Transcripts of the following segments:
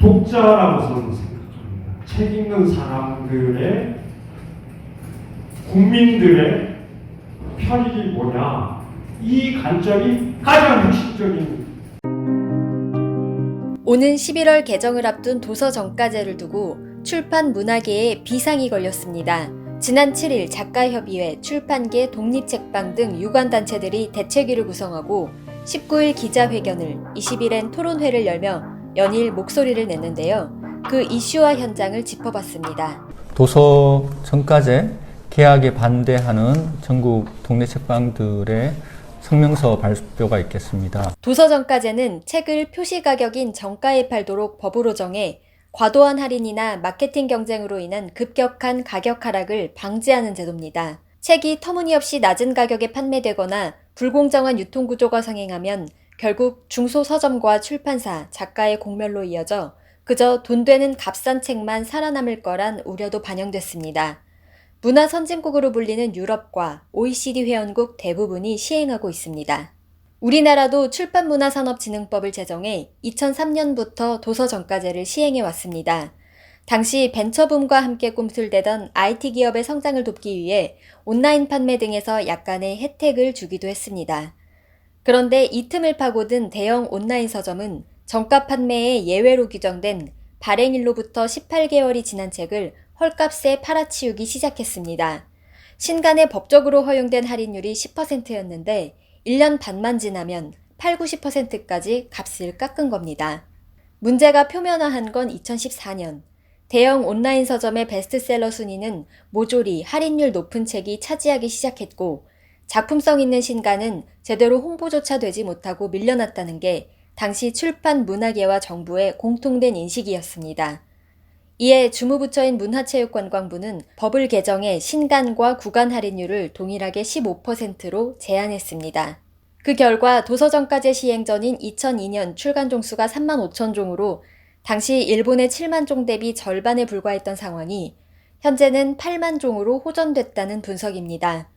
독자라고서는 생각합니다. 책 읽는 사람들의, 국민들의 편익이 뭐냐, 이 관점이 가장 핵심적인. 오는 11월 개정을 앞둔 도서정가제를 두고 출판 문화계에 비상이 걸렸습니다. 지난 7일 작가협의회, 출판계, 독립책방 등 유관단체들이 대책위를 구성하고 19일 기자회견을, 20일엔 토론회를 열며 연일 목소리를 냈는데요. 그 이슈와 현장을 짚어봤습니다. 도서정가제 개혁에 반대하는 전국 독립책방들의 성명서 발표가 있겠습니다. 도서정가제는 책을 표시가격인 정가에 팔도록 법으로 정해 과도한 할인이나 마케팅 경쟁으로 인한 급격한 가격 하락을 방지하는 제도입니다. 책이 터무니없이 낮은 가격에 판매되거나 불공정한 유통구조가 성행하면 결국 중소서점과 출판사, 작가의 공멸로 이어져 그저 돈 되는 값싼 책만 살아남을 거란 우려도 반영됐습니다. 문화 선진국으로 불리는 유럽과 OECD 회원국 대부분이 시행하고 있습니다. 우리나라도 출판문화산업진흥법을 제정해 2003년부터 도서정가제를 시행해 왔습니다. 당시 벤처붐과 함께 꿈틀대던 IT 기업의 성장을 돕기 위해 온라인 판매 등에서 약간의 혜택을 주기도 했습니다. 그런데 이 틈을 파고든 대형 온라인 서점은 정가 판매에 예외로 규정된 발행일로부터 18개월이 지난 책을 헐값에 팔아치우기 시작했습니다. 신간에 법적으로 허용된 할인율이 10%였는데 1년 반만 지나면 80~90%까지 값을 깎은 겁니다. 문제가 표면화한 건 2014년. 대형 온라인 서점의 베스트셀러 순위는 모조리 할인율 높은 책이 차지하기 시작했고 작품성 있는 신간은 제대로 홍보조차 되지 못하고 밀려났다는 게 당시 출판 문화계와 정부의 공통된 인식이었습니다. 이에 주무부처인 문화체육관광부는 법을 개정해 신간과 구간 할인율을 동일하게 15%로 제한했습니다. 그 결과 도서정가제 시행 전인 2002년 출간 종수가 35,000종으로 당시 일본의 7만 종 대비 절반에 불과했던 상황이 현재는 8만 종으로 호전됐다는 분석입니다.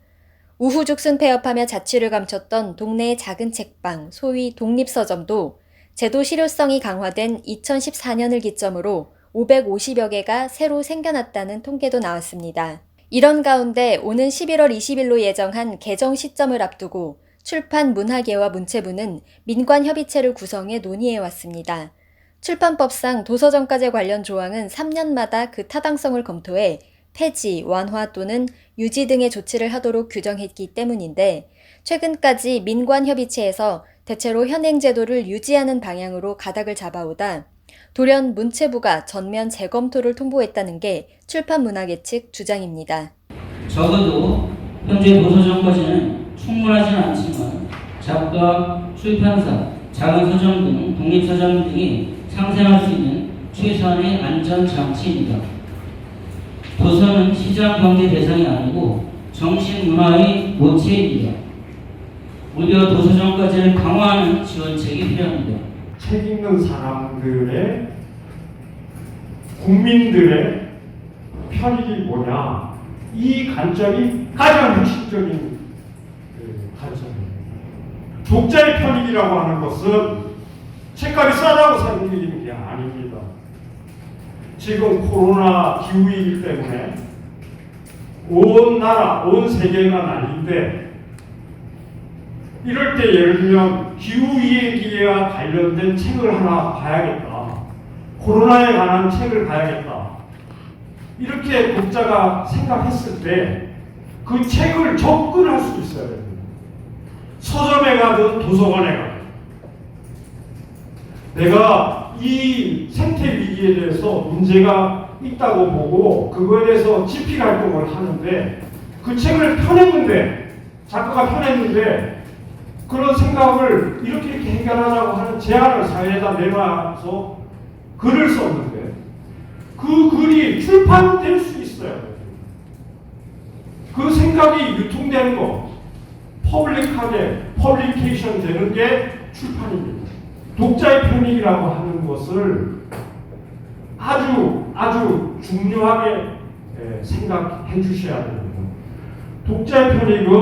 우후죽순 폐업하며 자취를 감췄던 동네의 작은 책방, 소위 독립서점도 제도 실효성이 강화된 2014년을 기점으로 550여 개가 새로 생겨났다는 통계도 나왔습니다. 이런 가운데 오는 11월 20일로 예정한 개정 시점을 앞두고 출판문화계와 문체부는 민관협의체를 구성해 논의해왔습니다. 출판법상 도서정가제 관련 조항은 3년마다 그 타당성을 검토해 폐지, 완화 또는 유지 등의 조치를 하도록 규정했기 때문인데 최근까지 민관협의체에서 대체로 현행 제도를 유지하는 방향으로 가닥을 잡아오다 돌연 문체부가 전면 재검토를 통보했다는 게 출판문화계 측 주장입니다. 적어도 현재 도서정가제는 충분하지는 않지만 작가, 출판사, 작은 서점 등 독립서점 등이 상생할 수 있는 최소한의 안전장치입니다. 도서는 시장 경제 대상이 아니고 정신문화의 모체입니다. 오히려 도서정가제를 강화하는 지원책이 필요합니다. 책 읽는 사람들의, 국민들의 편익이 뭐냐, 이 관점이 가장 핵심적인 관점입니다. 독자의 편익이라고 하는 것은 책값이 싸다고 생기는 게 아닙니다. 지금 코로나 기후이기 때문에 온 나라, 온 세계가 난리인데 이럴 때 예를 들면 기후위기와 관련된 책을 하나 봐야겠다. 코로나에 관한 책을 봐야겠다. 이렇게 독자가 생각했을 때 그 책을 접근할 수 있어야 됩니다. 서점에 가든 도서관에 가든. 내가 이 생태 위기에 대해서 문제가 있다고 보고 그거에 대해서 집필 활동을 하는데 그 책을 펴냈는데, 작가가 펴냈는데 그런 생각을 이렇게 해결하자고 하는 제안을 사회에다 내놔서 글을 썼는데 그 글이 출판될 수 있어요. 그 생각이 유통되는 거, 퍼블릭하게 퍼블리케이션 되는 게 출판입니다. 독자의 편익이라고 하는 것을 아주 중요하게 생각해 주셔야 됩니다. 독자의 편익은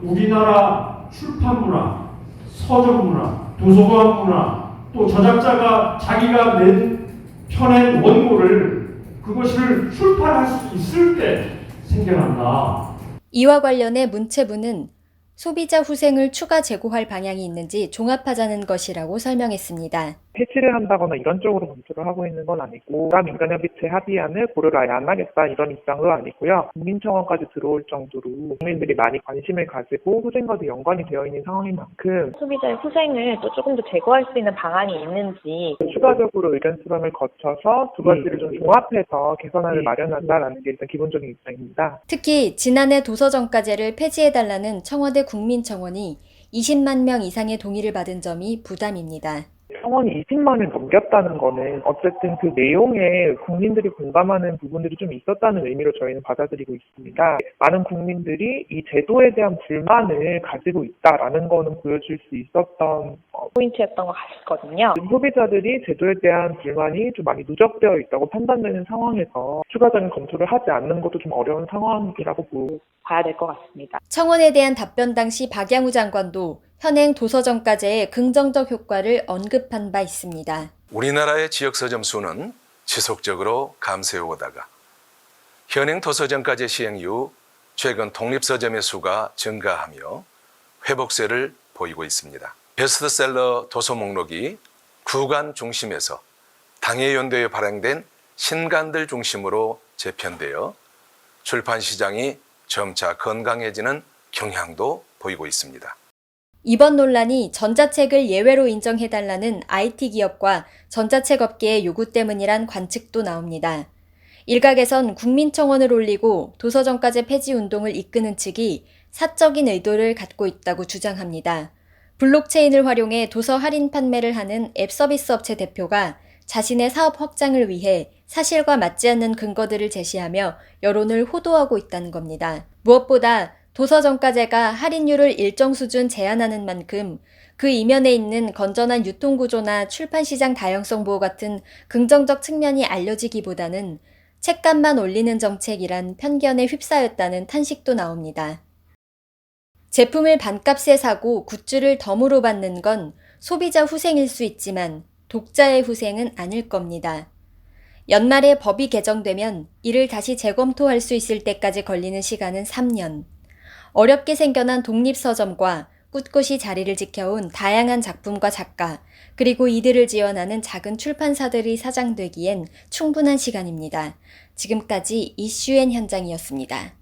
우리나라 출판 문화, 서점 문화, 도서관 문화, 또 저작자가 자기가 낸 펴낸 원고를 그것을 출판할 수 있을 때 생겨난다. 이와 관련해 문체부는 소비자 후생을 추가 제고할 방향이 있는지 종합하자는 것이라고 설명했습니다. 해지를 한다거나 이런 쪽으로 검토를 하고 있는 건 아니고 민간협의체 합의안을 고려를 아예 안 하겠다 이런 입장도 아니고요. 국민청원까지 들어올 정도로 국민들이 많이 관심을 가지고 후생과도 연관이 되어 있는 상황인 만큼 소비자의 후생을 또 조금 더 제거할 수 있는 방안이 있는지 추가적으로 의견 수렴을 거쳐서 두 가지를 좀 종합해서 개선안을 마련한다라는 게 일단 기본적인 입장입니다. 특히 지난해 도서정가제를 폐지해달라는 청와대 국민청원이 20만 명 이상의 동의를 받은 점이 부담입니다. 청원이 20만을 넘겼다는 거는 어쨌든 그 내용에 국민들이 공감하는 부분들이 좀 있었다는 의미로 저희는 받아들이고 있습니다. 많은 국민들이 이 제도에 대한 불만을 가지고 있다라는 거는 보여줄 수 있었던 포인트였던 것 같거든요. 소비자들이 제도에 대한 불만이 좀 많이 누적되어 있다고 판단되는 상황에서 추가적인 검토를 하지 않는 것도 좀 어려운 상황이라고 봐야 될 것 같습니다. 청원에 대한 답변 당시 박양우 장관도 현행 도서정가제의 긍정적 효과를 언급한 바 있습니다. 우리나라의 지역 서점 수는 지속적으로 감소해 오다가 현행 도서정가제 시행 이후 최근 독립서점의 수가 증가하며 회복세를 보이고 있습니다. 베스트셀러 도서 목록이 구간 중심에서 당해연도에 발행된 신간들 중심으로 재편되어 출판 시장이 점차 건강해지는 경향도 보이고 있습니다. 이번 논란이 전자책을 예외로 인정해달라는 IT 기업과 전자책 업계의 요구 때문이란 관측도 나옵니다. 일각에선 국민청원을 올리고 도서정가제 폐지 운동을 이끄는 측이 사적인 의도를 갖고 있다고 주장합니다. 블록체인을 활용해 도서 할인 판매를 하는 앱 서비스 업체 대표가 자신의 사업 확장을 위해 사실과 맞지 않는 근거들을 제시하며 여론을 호도하고 있다는 겁니다. 무엇보다 도서정가제가 할인율을 일정 수준 제한하는 만큼 그 이면에 있는 건전한 유통구조나 출판시장 다양성 보호 같은 긍정적 측면이 알려지기보다는 책값만 올리는 정책이란 편견에 휩싸였다는 탄식도 나옵니다. 제품을 반값에 사고 굿즈를 덤으로 받는 건 소비자 후생일 수 있지만 독자의 후생은 아닐 겁니다. 연말에 법이 개정되면 이를 다시 재검토할 수 있을 때까지 걸리는 시간은 3년. 어렵게 생겨난 독립서점과 꿋꿋이 자리를 지켜온 다양한 작품과 작가, 그리고 이들을 지원하는 작은 출판사들이 사장되기엔 충분한 시간입니다. 지금까지 이슈엔 현장이었습니다.